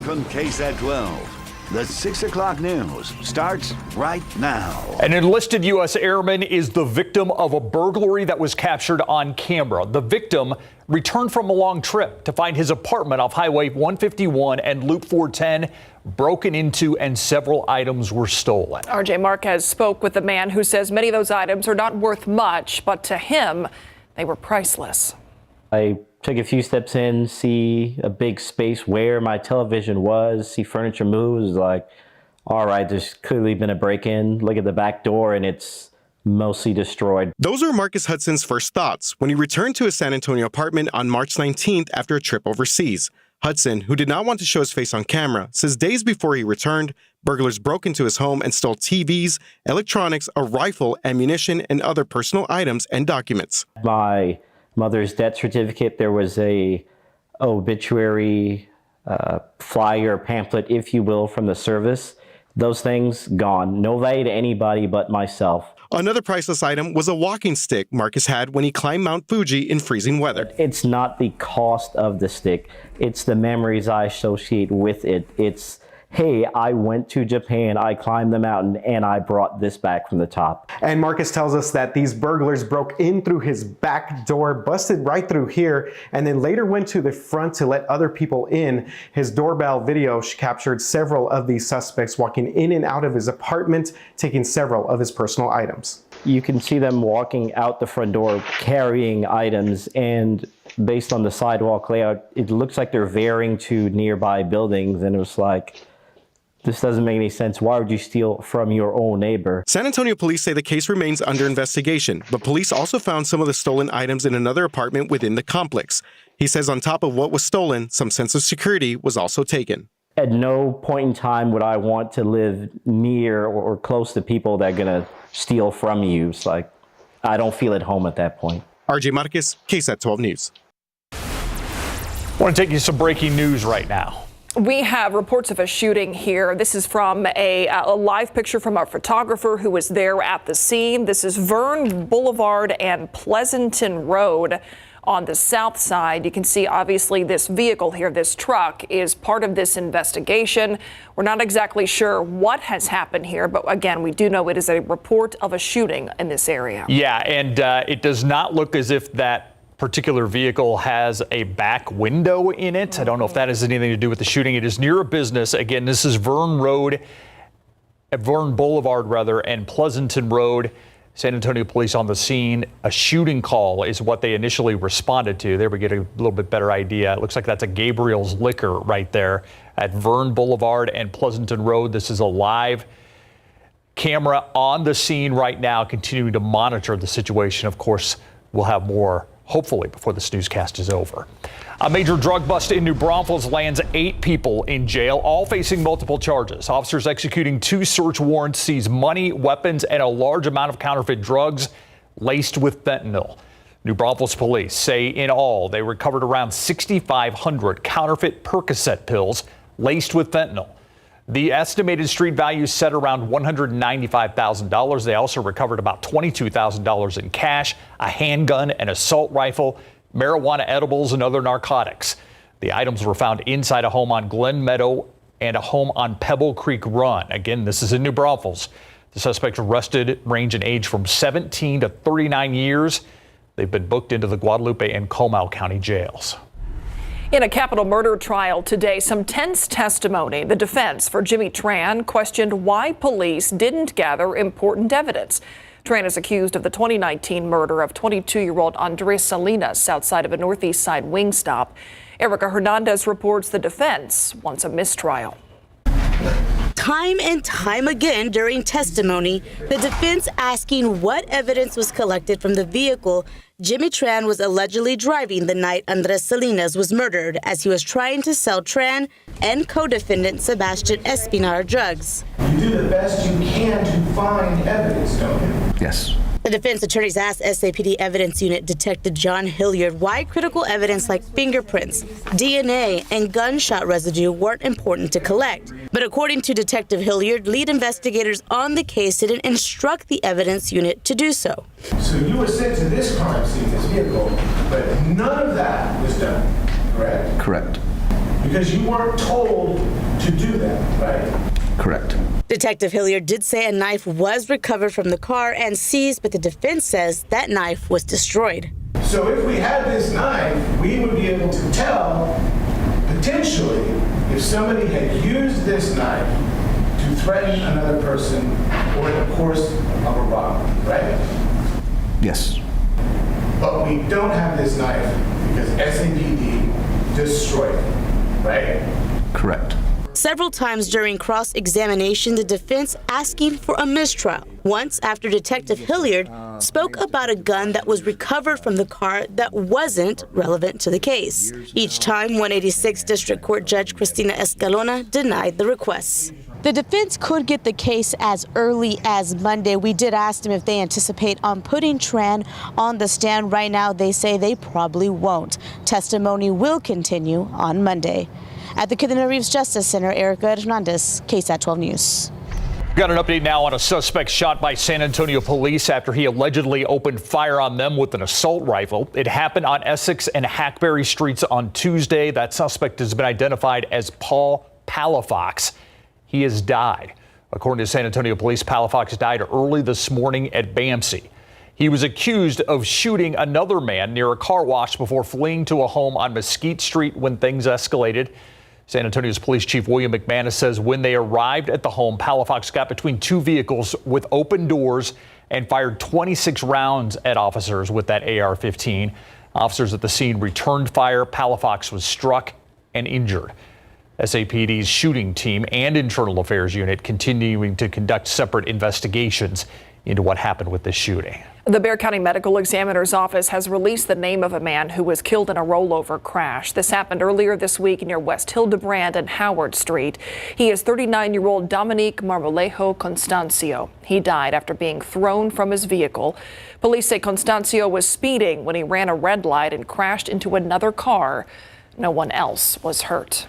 From KSAT 12, the 6 o'clock news starts right now. An enlisted U.S. airman is the victim of a burglary that was captured on camera. The victim returned from a long trip to find his apartment off Highway 151 and Loop 410 broken into and several items were stolen. RJ Marquez spoke with the man who says many of those items are not worth much, but to him, they were priceless. I took a few steps in, see a big space where my television was, see furniture move. It was like, all right, there's clearly been a break-in. Look at the back door, and it's mostly destroyed. Those were Marcus Hudson's first thoughts when he returned to his San Antonio apartment on March 19th after a trip overseas. Hudson, who did not want to show his face on camera, says days before he returned, burglars broke into his home and stole TVs, electronics, a rifle, ammunition, and other personal items and documents. My mother's death certificate, there was a obituary flyer, pamphlet, if you will, from the service. Those things gone. No value to anybody but myself. Another priceless item was a walking stick Marcus had when he climbed Mount Fuji in freezing weather. It's not the cost of the stick. It's the memories I associate with it. It's, hey, I went to Japan, I climbed the mountain, and I brought this back from the top. And Marcus tells us that these burglars broke in through his back door, busted right through here, and then later went to the front to let other people in. His doorbell video captured several of these suspects walking in and out of his apartment, taking several of his personal items. You can see them walking out the front door carrying items, and based on the sidewalk layout, it looks like they're veering to nearby buildings, and it was like, this doesn't make any sense. Why would you steal from your own neighbor? San Antonio police say the case remains under investigation, but police also found some of the stolen items in another apartment within the complex. He says on top of what was stolen, some sense of security was also taken. At no point in time would I want to live near or close to people that are going to steal from you. It's like, I don't feel at home at that point. RJ Marquez, KSAT 12 News. I want to take you some breaking news right now. We have reports of a shooting here. This is from a live picture from our photographer who was there at the scene. This is Vern Boulevard and Pleasanton Road on the south side. You can see obviously this vehicle here, this truck, is part of this investigation. We're not exactly sure what has happened here, but again, we do know it is a report of a shooting in this area. Yeah, and it does not look as if that particular vehicle has a back window in it. I don't know if that has anything to do with the shooting. It is near a business. Again, this is Vern Boulevard rather, and Pleasanton Road. San Antonio police on the scene. A shooting call is what they initially responded to. There we get a little bit better idea. It looks like that's a Gabriel's Liquor right there at Vern Boulevard and Pleasanton Road. This is a live camera on the scene right now, continuing to monitor the situation. Of course, we'll have more hopefully before this newscast is over. A major drug bust in New Braunfels lands 8 people in jail, all facing multiple charges. Officers executing 2 search warrants seize money, weapons, and a large amount of counterfeit drugs laced with fentanyl. New Braunfels police say in all they recovered around 6,500 counterfeit Percocet pills laced with fentanyl. The estimated street value set around $195,000. They also recovered about $22,000 in cash, a handgun, an assault rifle, marijuana edibles, and other narcotics. The items were found inside a home on Glen Meadow and a home on Pebble Creek Run. Again, this is in New Braunfels. The suspects arrested range in age from 17 to 39 years. They've been booked into the Guadalupe and Comal County jails. In a capital murder trial today, some tense testimony. The defense for Jimmy Tran questioned why police didn't gather important evidence. Tran is accused of the 2019 murder of 22-year-old Andres Salinas outside of a Northeast Side wing stop. Erica Hernandez reports the defense wants a mistrial. Time and time again during testimony, the defense asking what evidence was collected from the vehicle Jimmy Tran was allegedly driving the night Andres Salinas was murdered as he was trying to sell Tran and co-defendant Sebastian Espinar drugs. You do the best you can to find evidence, don't you? Yes. The defense attorneys asked SAPD Evidence Unit Detective John Hilliard why critical evidence like fingerprints, DNA, and gunshot residue weren't important to collect. But according to Detective Hilliard, lead investigators on the case didn't instruct the evidence unit to do so. So you were sent to this crime scene, this vehicle, but none of that was done, correct? Correct. Because you weren't told to do that, right? Correct. Detective Hilliard did say a knife was recovered from the car and seized, but the defense says that knife was destroyed. So if we had this knife, we would be able to tell, potentially, if somebody had used this knife to threaten another person or in the course of a robbery, right? Yes. But we don't have this knife because SAPD destroyed it, right? Correct. Several times during cross-examination, the defense asking for a mistrial. Once after Detective Hilliard spoke about a gun that was recovered from the car that wasn't relevant to the case. Each time, 186 District Court Judge Cristina Escalona denied the requests. The defense could get the case as early as Monday. We did ask them if they anticipate on putting Tran on the stand. Right now, they say they probably won't. Testimony will continue on Monday. At the Kidena Reeves Justice Center, Erica Hernandez, KSAT 12 News. We've got an update now on a suspect shot by San Antonio police after he allegedly opened fire on them with an assault rifle. It happened on Essex and Hackberry Streets on Tuesday. That suspect has been identified as Paul Palafox. He has died. According to San Antonio police, Palafox died early this morning at BAMC. He was accused of shooting another man near a car wash before fleeing to a home on Mesquite Street when things escalated. San Antonio's Police Chief William McManus says when they arrived at the home, Palafox got between two vehicles with open doors and fired 26 rounds at officers with that AR-15. Officers at the scene returned fire. Palafox was struck and injured. SAPD's shooting team and internal affairs unit continuing to conduct separate investigations into what happened with this shooting. The Bexar County Medical Examiner's Office has released the name of a man who was killed in a rollover crash. This happened earlier this week near West Hildebrand and Howard Street. He is 39-year-old Dominique Marmolejo Constancio. He died after being thrown from his vehicle. Police say Constancio was speeding when he ran a red light and crashed into another car. No one else was hurt.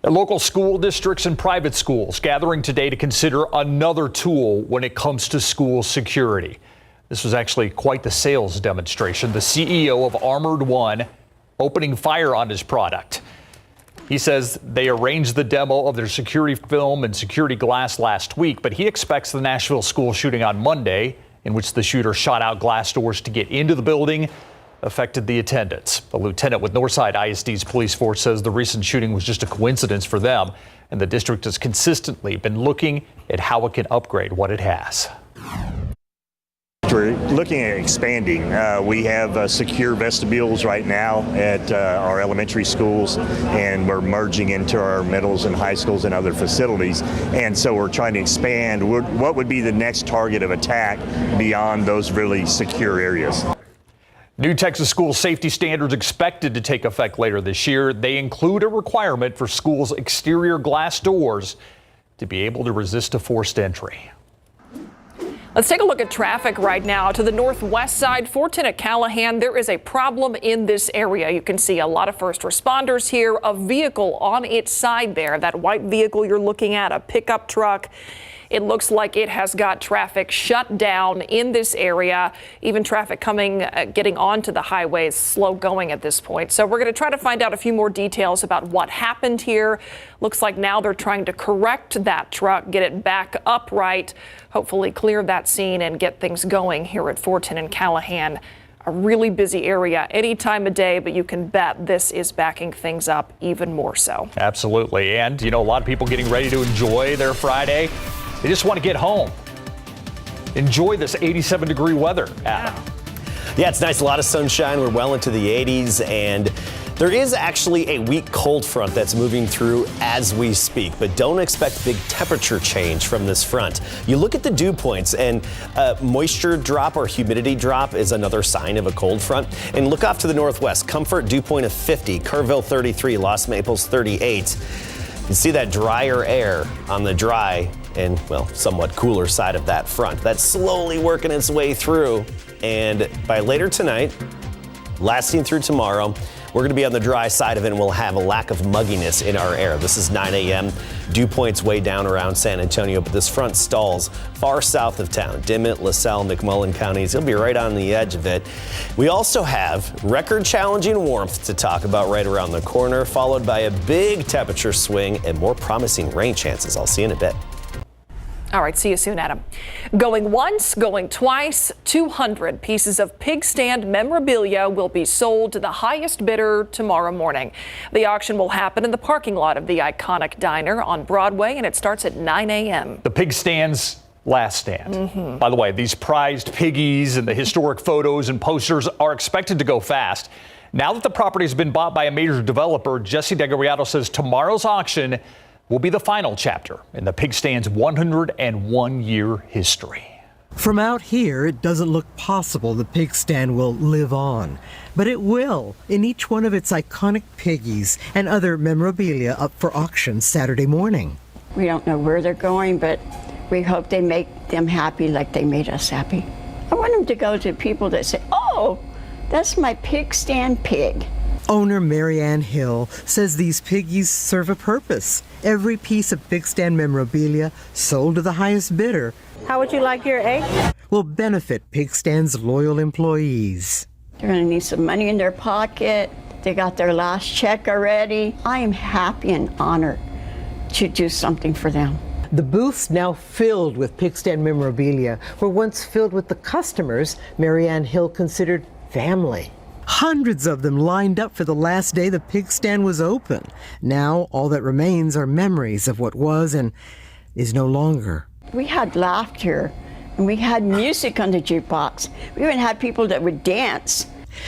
Local school districts and private schools gathering today to consider another tool when it comes to school security. This was actually quite the sales demonstration. The CEO of Armored One opening fire on his product. He says they arranged the demo of their security film and security glass last week, but he expects the Nashville school shooting on Monday, in which the shooter shot out glass doors to get into the building, affected the attendance. A lieutenant with Northside ISD's police force says the recent shooting was just a coincidence for them, and the district has consistently been looking at how it can upgrade what it has. We're looking at expanding. We have secure vestibules right now at our elementary schools, and we're merging into our middles and high schools and other facilities. And so we're trying to expand. What would be the next target of attack beyond those really secure areas? New Texas school safety standards expected to take effect later this year. They include a requirement for schools' exterior glass doors to be able to resist a forced entry. Let's take a look at traffic right now. To the northwest side, 410 at Callahan, there is a problem in this area. You can see a lot of first responders here, a vehicle on its side there. That white vehicle you're looking at, a pickup truck. It looks like it has got traffic shut down in this area. Even traffic getting onto the highway is slow going at this point. So we're going to try to find out a few more details about what happened here. Looks like now they're trying to correct that truck, get it back upright, hopefully clear that scene and get things going here at 410 and Callahan. A really busy area any time of day, but you can bet this is backing things up even more so. Absolutely. And, a lot of people getting ready to enjoy their Friday. They just want to get home. Enjoy this 87-degree weather, Adam. Yeah, it's nice. A lot of sunshine. We're well into the 80s, and there is actually a weak cold front that's moving through as we speak, but don't expect big temperature change from this front. You look at the dew points, and moisture drop or humidity drop is another sign of a cold front. And look off to the northwest. Comfort dew point of 50, Kerrville 33, Los Maples 38. You see that drier air on the dry and, somewhat cooler side of that front. That's slowly working its way through. And by later tonight, lasting through tomorrow, We're going to be on the dry side of it, and we'll have a lack of mugginess in our air. This is 9 a.m. Dew points way down around San Antonio, but this front stalls far south of town. Dimmitt, LaSalle, McMullen counties. It'll be right on the edge of it. We also have record-challenging warmth to talk about right around the corner, followed by a big temperature swing and more promising rain chances. I'll see you in a bit. All right, see you soon, Adam. Going once, going twice, 200 pieces of pig stand memorabilia will be sold to the highest bidder tomorrow morning. The auction will happen in the parking lot of the iconic diner on Broadway, and it starts at 9 a.m. The pig stand's last stand. By the way, these prized piggies and the historic photos and posters are expected to go fast. Now that the property has been bought by a major developer, Jesse DeGarriato says tomorrow's auction will be the final chapter in the pig stand's 101-year history. From out here, it doesn't look possible the pig stand will live on. But it will, in each one of its iconic piggies and other memorabilia up for auction Saturday morning. We don't know where they're going, but we hope they make them happy like they made us happy. I want them to go to people that say, oh, that's my pig stand pig. Owner Marianne Hill says these piggies serve a purpose. Every piece of pig stand memorabilia sold to the highest bidder. How would you like your egg? Will benefit pig stand's loyal employees. They're going to need some money in their pocket. They got their last check already. I am happy and honored to do something for them. The booths now filled with pig stand memorabilia were once filled with the customers Marianne Hill considered family. Hundreds of them lined up for the last day the pig stand was open. Now all that remains are memories of what was and is no longer. We had laughter and we had music on the jukebox. We even had people that would dance.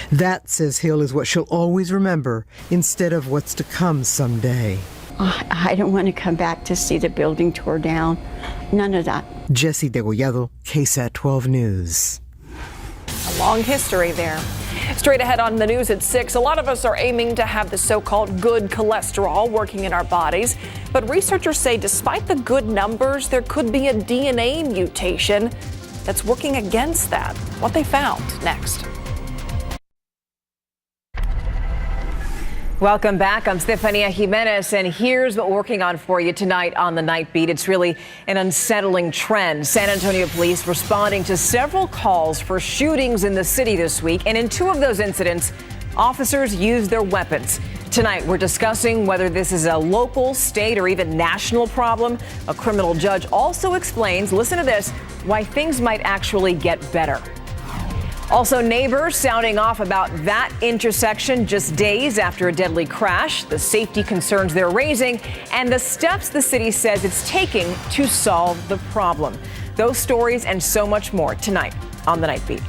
That, says Hill, is what she'll always remember instead of what's to come someday. I don't want to come back to see the building tore down. None of that. Jesse Degollado, KSAT 12 News. A long history there. Straight ahead on the news at 6, a lot of us are aiming to have the so-called good cholesterol working in our bodies. But researchers say despite the good numbers, there could be a DNA mutation that's working against that. What they found next. Welcome back. I'm Stefania Jimenez, and here's what we're working on for you tonight on the Night Beat. It's really an unsettling trend. San Antonio police responding to several calls for shootings in the city this week, and in two of those incidents, officers used their weapons. Tonight, we're discussing whether this is a local, state, or even national problem. A criminal judge also explains, listen to this, why things might actually get better. Also, neighbors sounding off about that intersection just days after a deadly crash, the safety concerns they're raising, and the steps the city says it's taking to solve the problem. Those stories and so much more tonight on the Night Beat.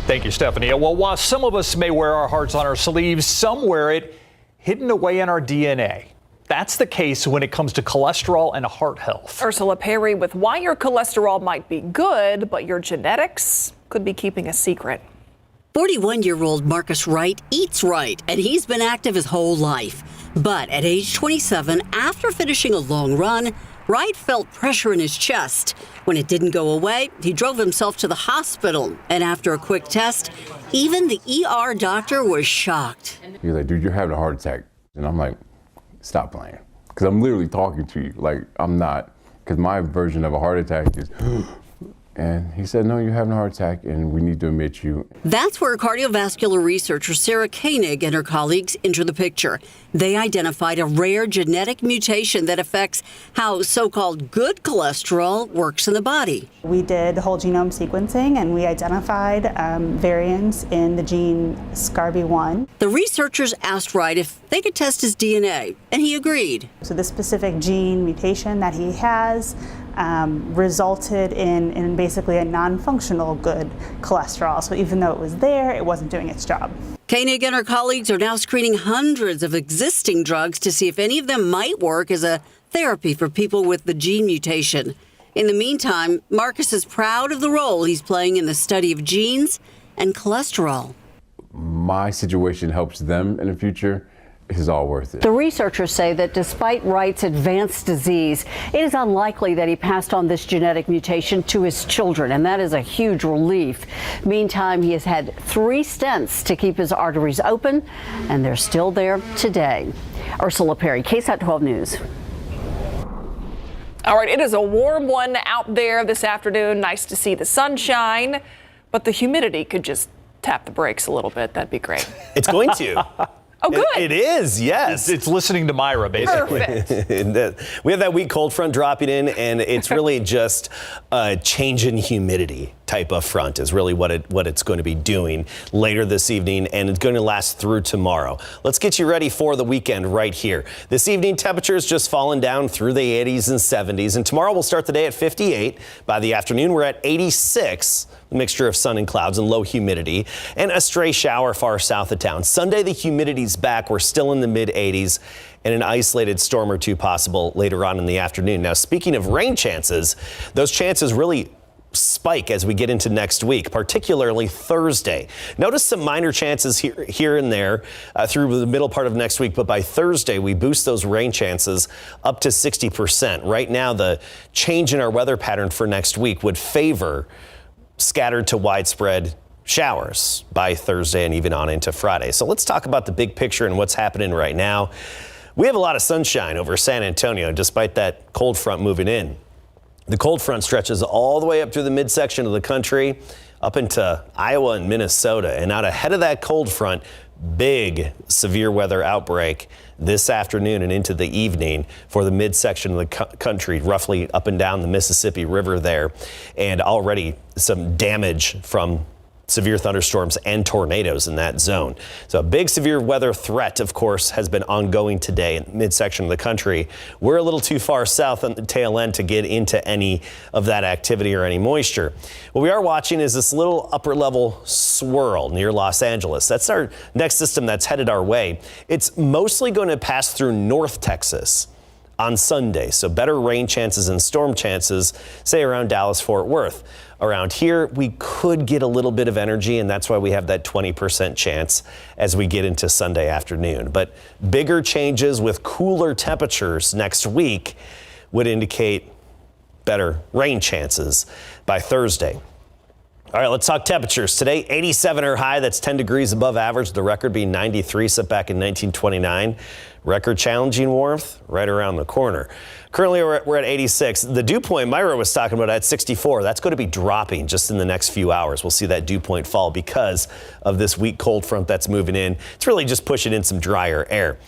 Thank you, Stephanie. Well, while some of us may wear our hearts on our sleeves, some wear it hidden away in our DNA. That's the case when it comes to cholesterol and heart health. Ursula Perry with why your cholesterol might be good, but your genetics could be keeping a secret. 41-year-old Marcus Wright eats right, and he's been active his whole life. But at age 27, after finishing a long run, Wright felt pressure in his chest. When it didn't go away, he drove himself to the hospital. And after a quick test, even the ER doctor was shocked. He was like, dude, you're having a heart attack. And I'm like, stop playing. Because I'm literally talking to you. Like, I'm not. Because my version of a heart attack is, and he said, no, you're having a heart attack and we need to admit you. That's where cardiovascular researcher Sarah Koenig and her colleagues enter the picture. They identified a rare genetic mutation that affects how so-called good cholesterol works in the body. We did whole genome sequencing and we identified variants in the gene SCARB1. The researchers asked Wright if they could test his DNA, and he agreed. So this specific gene mutation that he has resulted in basically a non-functional good cholesterol. So even though it was there, it wasn't doing its job. Koenig and her colleagues are now screening hundreds of existing drugs to see if any of them might work as a therapy for people with the gene mutation. In the meantime, Marcus is proud of the role he's playing in the study of genes and cholesterol. My situation helps them in the future. it's all worth it. The researchers say that despite Wright's advanced disease, it is unlikely that he passed on this genetic mutation to his children, and that is a huge relief. Meantime, he has had 3 stents to keep his arteries open, and they're still there today. Ursula Perry, KSAT 12 News. All right, it is a warm one out there this afternoon. Nice to see the sunshine, but the humidity could just tap the brakes a little bit. That'd be great. It's going to. Oh, good. It is, yes. It's listening to Myra, basically. Perfect. We have that weak cold front dropping in, and it's really just a change in humidity type of front is really what it's going to be doing later this evening, and it's going to last through tomorrow. Let's get you ready for the weekend right here. This evening, temperatures just falling down through the 80s and 70s, and tomorrow we'll start the day at 58. By the afternoon, we're at 86. A mixture of sun and clouds and low humidity, and a stray shower far south of town. Sunday, the humidity's back. We're still in the mid 80s, and an isolated storm or two possible later on in the afternoon. Now, speaking of rain chances, those chances really spike as we get into next week, particularly Thursday. Notice some minor chances here and there through the middle part of next week, but by Thursday, we boost those rain chances up to 60%. Right now, the change in our weather pattern for next week would favor scattered to widespread showers by Thursday and even on into Friday. So let's talk about the big picture and what's happening right now. We have a lot of sunshine over San Antonio despite that cold front moving in. The cold front stretches all the way up through the midsection of the country, up into Iowa and Minnesota. And out ahead of that cold front, big severe weather outbreak this afternoon and into the evening for the midsection of the country, roughly up and down the Mississippi River there. And already some damage from severe thunderstorms and tornadoes in that zone. So a big severe weather threat, of course, has been ongoing today in the midsection of the country. We're a little too far south on the tail end to get into any of that activity or any moisture. What we are watching is this little upper level swirl near Los Angeles. That's our next system that's headed our way. It's mostly going to pass through North Texas on Sunday. So better rain chances and storm chances, say around Dallas, Fort Worth. Around here, we could get a little bit of energy, and that's why we have that 20% chance as we get into Sunday afternoon. But bigger changes with cooler temperatures next week would indicate better rain chances by Thursday. All right, let's talk temperatures. Today, 87 are high. That's 10 degrees above average. The record being 93 set back in 1929. Record challenging warmth right around the corner. Currently, we're at 86. The dew point Myra was talking about at 64. That's going to be dropping just in the next few hours. We'll see that dew point fall because of this weak cold front that's moving in. It's really just pushing in some drier air.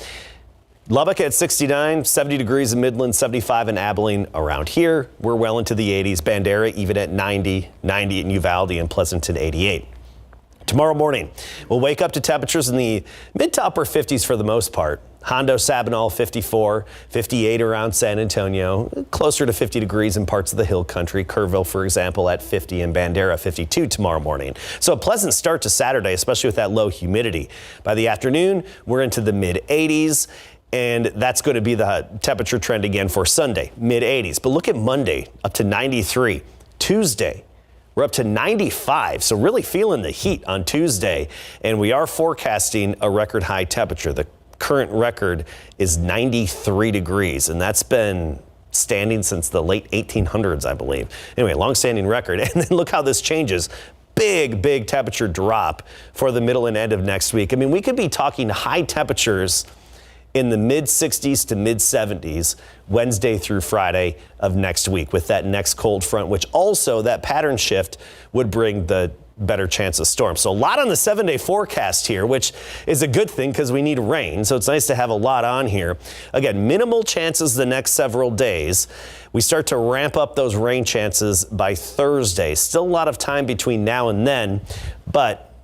Lubbock at 69, 70 degrees in Midland, 75 in Abilene. Around here, we're well into the 80s. Bandera even at 90, 90 in Uvalde, and Pleasanton 88. Tomorrow morning, we'll wake up to temperatures in the mid to upper 50s for the most part. Hondo, Sabinal 54, 58 around San Antonio, closer to 50 degrees in parts of the hill country. Kerrville, for example, at 50 and Bandera 52 tomorrow morning. So a pleasant start to Saturday, especially with that low humidity. By the afternoon, we're into the mid 80s. And that's going to be the temperature trend again for Sunday, mid 80s. But look at Monday, up to 93. Tuesday, we're up to 95. So really feeling the heat on Tuesday. And we are forecasting a record high temperature. The current record is 93 degrees. And that's been standing since the late 1800s, I believe. Anyway, long-standing record. And then look how this changes. Big temperature drop for the middle and end of next week. I mean, we could be talking high temperatures in the mid 60s to mid 70s Wednesday through Friday of next week with that next cold front, which also that pattern shift would bring the better chance of storms. So a lot on the 7-day forecast here, which is a good thing because we need rain. So it's nice to have a lot on here. Again, minimal chances the next several days. We start to ramp up those rain chances by Thursday. Still a lot of time between now and then, but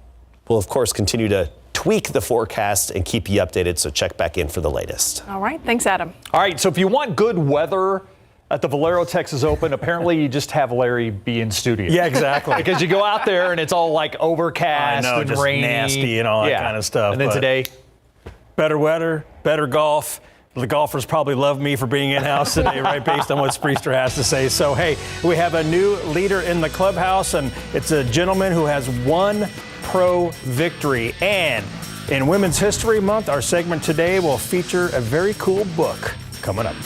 we'll of course continue to tweak the forecast and keep you updated, so check back in for the latest. All right, thanks, Adam. All right, so if you want good weather at the Valero Texas Open, apparently you just have Larry be in studio. Yeah, exactly. Because you go out there and it's all like overcast and just rainy. Nasty and all that kind of stuff. And then today, better weather, better golf. The golfers probably love me for being in-house today, right, based on what Spriester has to say. So, hey, we have a new leader in the clubhouse, and it's a gentleman who has one pro victory, and In Women's History Month, our segment today will feature a very cool book coming up.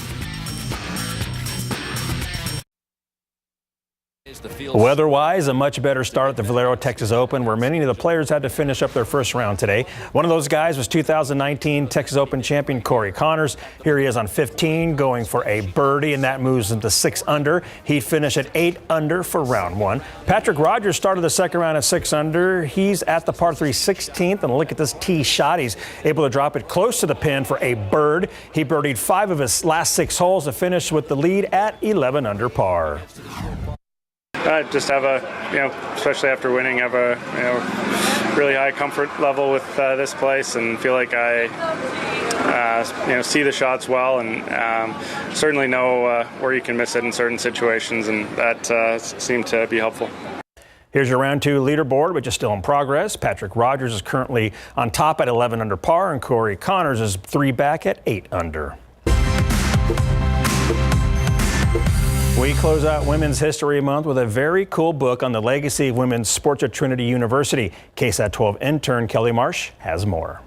Weather-wise, a much better start at the Valero Texas Open, where many of the players had to finish up their first round today. One of those guys was 2019 Texas Open champion Corey Connors. Here he is on 15, going for a birdie, and that moves him to 6 under. He finished at 8 under for round 1. Patrick Rogers started the second round at 6 under. He's at the par 3 16th, and look at this tee shot. He's able to drop it close to the pin for a bird. He birdied 5 of his last 6 holes to finish with the lead at 11 under par. Just have a, especially after winning, have a, really high comfort level with this place, and feel like I, see the shots well, and certainly know where you can miss it in certain situations, and that seemed to be helpful. Here's your round 2 leaderboard, which is still in progress. Patrick Rogers is currently on top at 11 under par, and Corey Connors is 3 back at 8 under. We close out Women's History Month with a very cool book on the legacy of women's sports at Trinity University. KSAT 12 intern Kelly Marsh has more.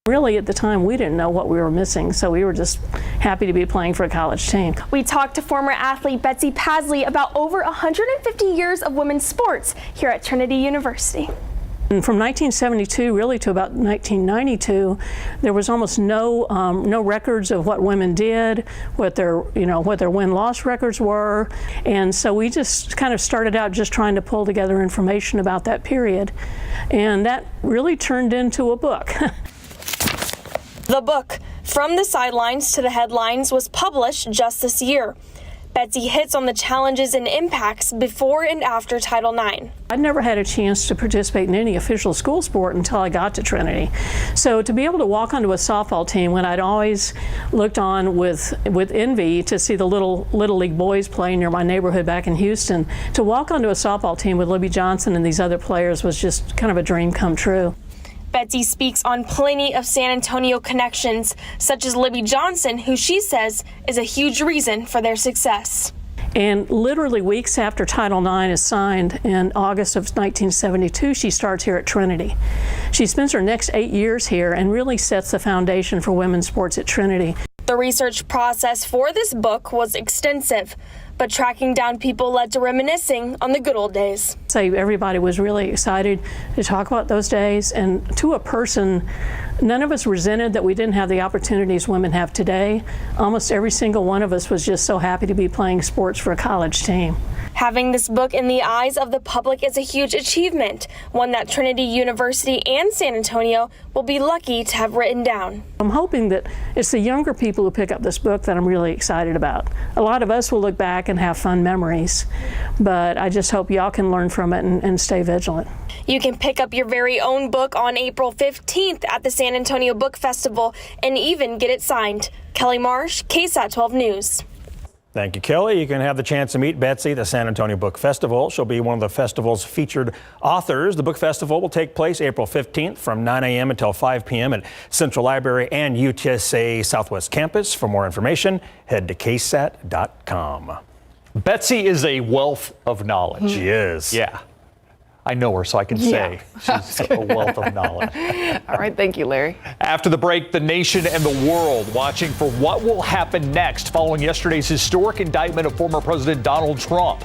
Really, at the time, we didn't know what we were missing, so we were just happy to be playing for a college team. We talked to former athlete Betsy Pasley about over 150 years of women's sports here at Trinity University. And from 1972 really to about 1992, there was almost no records of what women did, what their win-loss records were, and so we just kind of started out just trying to pull together information about that period, and that really turned into a book. The book, From the Sidelines to the Headlines, was published just this year. Betsy hits on the challenges and impacts before and after Title IX. I'd never had a chance to participate in any official school sport until I got to Trinity. So to be able to walk onto a softball team when I'd always looked on with envy to see the little league boys play near my neighborhood back in Houston, to walk onto a softball team with Libby Johnson and these other players was just kind of a dream come true. Betsy speaks on plenty of San Antonio connections, such as Libby Johnson, who she says is a huge reason for their success. And literally weeks after Title IX is signed in August of 1972, she starts here at Trinity. She spends her next 8 years here and really sets the foundation for women's sports at Trinity. The research process for this book was extensive, but tracking down people led to reminiscing on the good old days. So everybody was really excited to talk about those days, and to a person, none of us resented that we didn't have the opportunities women have today. Almost every single one of us was just so happy to be playing sports for a college team. Having this book in the eyes of the public is a huge achievement, one that Trinity University and San Antonio will be lucky to have written down. I'm hoping that it's the younger people who pick up this book that I'm really excited about. A lot of us will look back and have fun memories, but I just hope y'all can learn from it and stay vigilant. You can pick up your very own book on April 15th at the San Antonio Book Festival and even get it signed. Kelly Marsh, KSAT 12 News. Thank you, Kelly. You can have the chance to meet Betsy at the San Antonio Book Festival. She'll be one of the festival's featured authors. The book festival will take place April 15th from 9 a.m. until 5 p.m. at Central Library and UTSA Southwest Campus. For more information, head to KSAT.com. Betsy is a wealth of knowledge. She is. Yeah. I know her, so I can say she's a wealth of knowledge. All right, thank you, Larry. After the break, the nation and the world watching for what will happen next following yesterday's historic indictment of former President Donald Trump.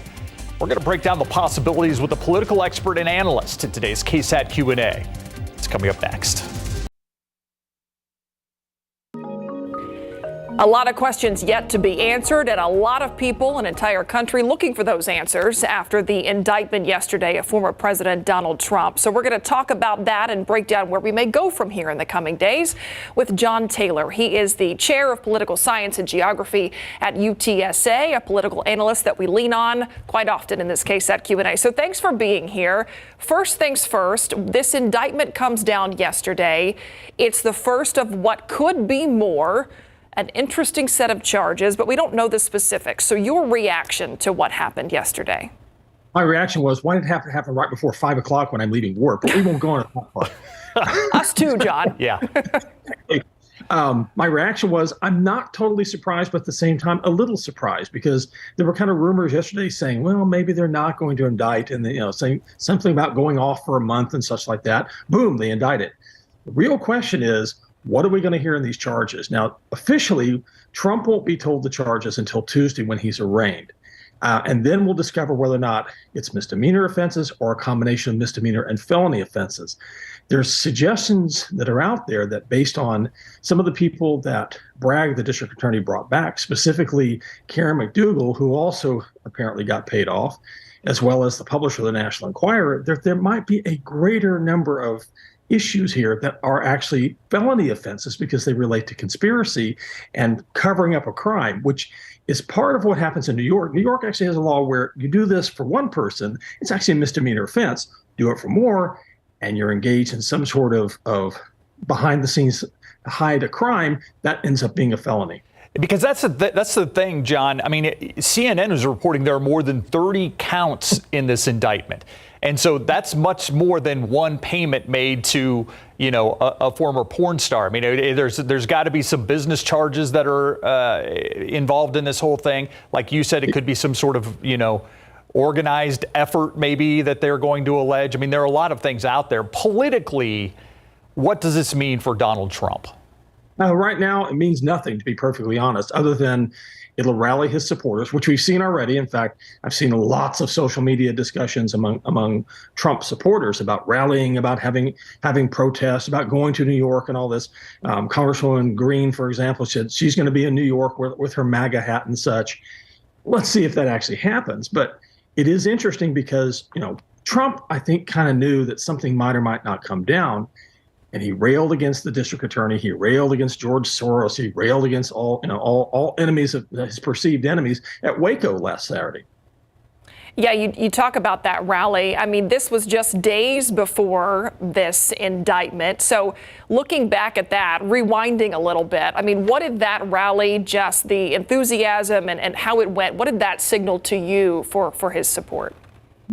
We're going to break down the possibilities with a political expert and analyst in today's KSAT Q&A. It's coming up next. A lot of questions yet to be answered, and a lot of people, an entire country, looking for those answers after the indictment yesterday of former President Donald Trump. So we're going to talk about that and break down where we may go from here in the coming days with John Taylor. He is the chair of political science and geography at UTSA, a political analyst that we lean on quite often in this KSAT Q&A. So thanks for being here. First things first, this indictment comes down yesterday. It's the first of what could be more. An interesting set of charges, but we don't know the specifics. So your reaction to what happened yesterday? My reaction was, why did it have to happen right before 5 o'clock when I'm leaving work? But we won't go on that part. Us too, John. Yeah. My reaction was, I'm not totally surprised, but at the same time, a little surprised, because there were kind of rumors yesterday saying, well, maybe they're not going to indict, and saying something about going off for a month and such like that. Boom, they indict it. The real question is, what are we going to hear in these charges? Now, officially, Trump won't be told the charges until Tuesday when he's arraigned. And then we'll discover whether or not it's misdemeanor offenses or a combination of misdemeanor and felony offenses. There's suggestions that are out there that, based on some of the people that Bragg, the district attorney, brought back, specifically Karen McDougal, who also apparently got paid off, as well as the publisher of the National Enquirer, there might be a greater number of issues here that are actually felony offenses because they relate to conspiracy and covering up a crime, which is part of what happens in New York. New York actually has a law where you do this for one person, it's actually a misdemeanor offense. Do it for more, and you're engaged in some sort of behind the scenes hide a crime, that ends up being a felony. Because that's the thing, John. I mean, CNN is reporting there are more than 30 counts in this indictment. And so that's much more than one payment made to, a former porn star. I mean, there's got to be some business charges that are involved in this whole thing. Like you said, it could be some sort of, organized effort maybe that they're going to allege. I mean, there are a lot of things out there. Politically, what does this mean for Donald Trump? Right now, it means nothing, to be perfectly honest, other than it'll rally his supporters, which we've seen already. In fact, I've seen lots of social media discussions among Trump supporters about rallying, about having protests, about going to New York and all this. Congresswoman Green, for example, said she's going to be in New York with her MAGA hat and such. Let's see if that actually happens. But it is interesting because, Trump, I think, kind of knew that something might or might not come down. And he railed against the district attorney. He railed against George Soros. He railed against all enemies of his perceived enemies at Waco last Saturday. Yeah, you talk about that rally. I mean, this was just days before this indictment. So looking back at that, rewinding a little bit, I mean, what did that rally, just the enthusiasm and how it went, what did that signal to you for his support?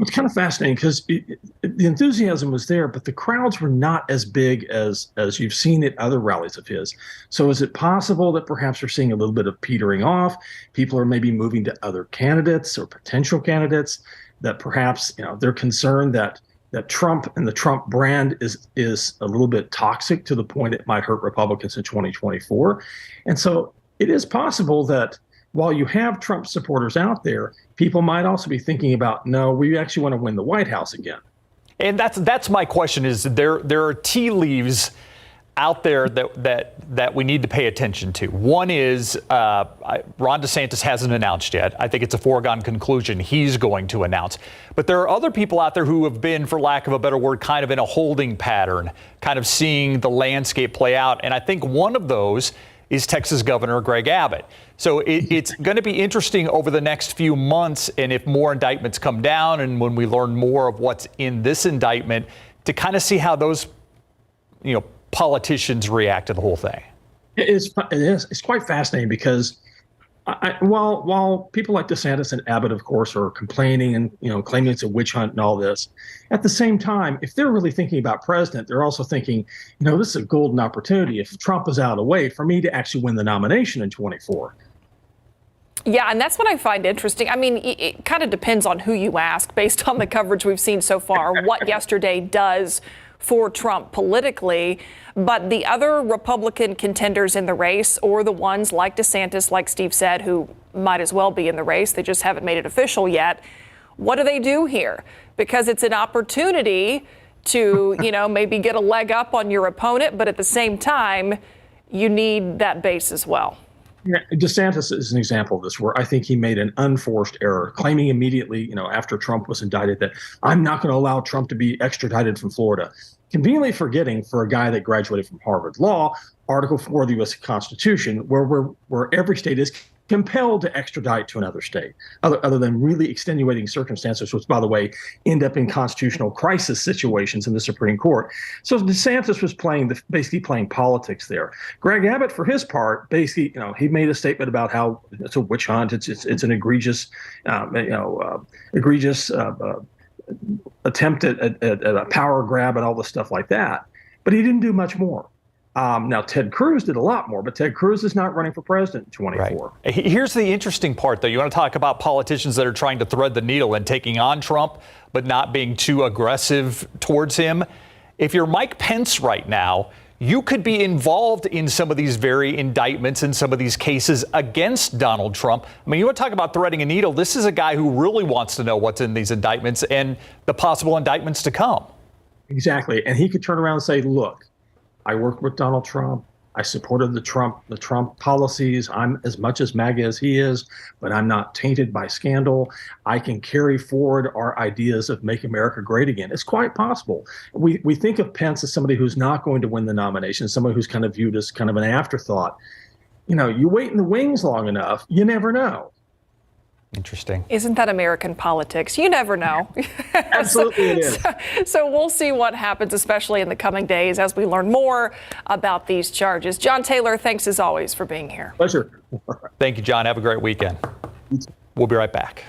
It's kind of fascinating because the enthusiasm was there, but the crowds were not as big as you've seen at other rallies of his. So is it possible that perhaps we're seeing a little bit of petering off? People are maybe moving to other candidates or potential candidates, that perhaps they're concerned that Trump and the Trump brand is a little bit toxic to the point it might hurt Republicans in 2024. And so it is possible that while you have Trump supporters out there, people might also be thinking about, no, we actually want to win the White House again. And that's my question, is there are tea leaves out there that we need to pay attention to. One is Ron DeSantis hasn't announced yet. I think it's a foregone conclusion he's going to announce. But there are other people out there who have been, for lack of a better word, kind of in a holding pattern, kind of seeing the landscape play out. And I think one of those is Texas Governor Greg Abbott. So it's going to be interesting over the next few months, and if more indictments come down and when we learn more of what's in this indictment, to kind of see how those politicians react to the whole thing. It's quite fascinating because while people like DeSantis and Abbott, of course, are complaining and claiming it's a witch hunt and all this, at the same time, if they're really thinking about president, they're also thinking, this is a golden opportunity. If Trump is out of the way, for me to actually win the nomination in 24. Yeah, and that's what I find interesting. I mean, it kind of depends on who you ask based on the coverage we've seen so far, what yesterday does for Trump politically. But the other Republican contenders in the race, or the ones like DeSantis, like Steve said, who might as well be in the race, they just haven't made it official yet. What do they do here? Because it's an opportunity to, maybe get a leg up on your opponent, but at the same time, you need that base as well. Yeah, DeSantis is an example of this, where I think he made an unforced error, claiming immediately, after Trump was indicted, that I'm not going to allow Trump to be extradited from Florida. Conveniently forgetting, for a guy that graduated from Harvard Law, Article 4 of the U.S. Constitution, where every state is compelled to extradite to another state, other than really extenuating circumstances, which, by the way, end up in constitutional crisis situations in the Supreme Court. So DeSantis was basically playing politics there. Greg Abbott, for his part, basically, he made a statement about how it's a witch hunt. It's an egregious attempt at a power grab and all the stuff like that. But he didn't do much more. Now, Ted Cruz did a lot more, but Ted Cruz is not running for president in 24. Right. Here's the interesting part, though. You want to talk about politicians that are trying to thread the needle and taking on Trump, but not being too aggressive towards him. If you're Mike Pence right now, you could be involved in some of these very indictments and some of these cases against Donald Trump. I mean, you want to talk about threading a needle. This is a guy who really wants to know what's in these indictments and the possible indictments to come. Exactly. And he could turn around and say, look, I worked with Donald Trump. I supported the Trump policies. I'm as much as MAGA as he is, but I'm not tainted by scandal. I can carry forward our ideas of make America great again. It's quite possible. We think of Pence as somebody who's not going to win the nomination, somebody who's kind of viewed as kind of an afterthought. You know, you wait in the wings long enough, you never know. Interesting. Isn't that American politics? You never know. Absolutely it is. So we'll see what happens, especially in the coming days as we learn more about these charges. John Taylor, thanks as always for being here. Pleasure. Thank you, John. Have a great weekend. We'll be right back.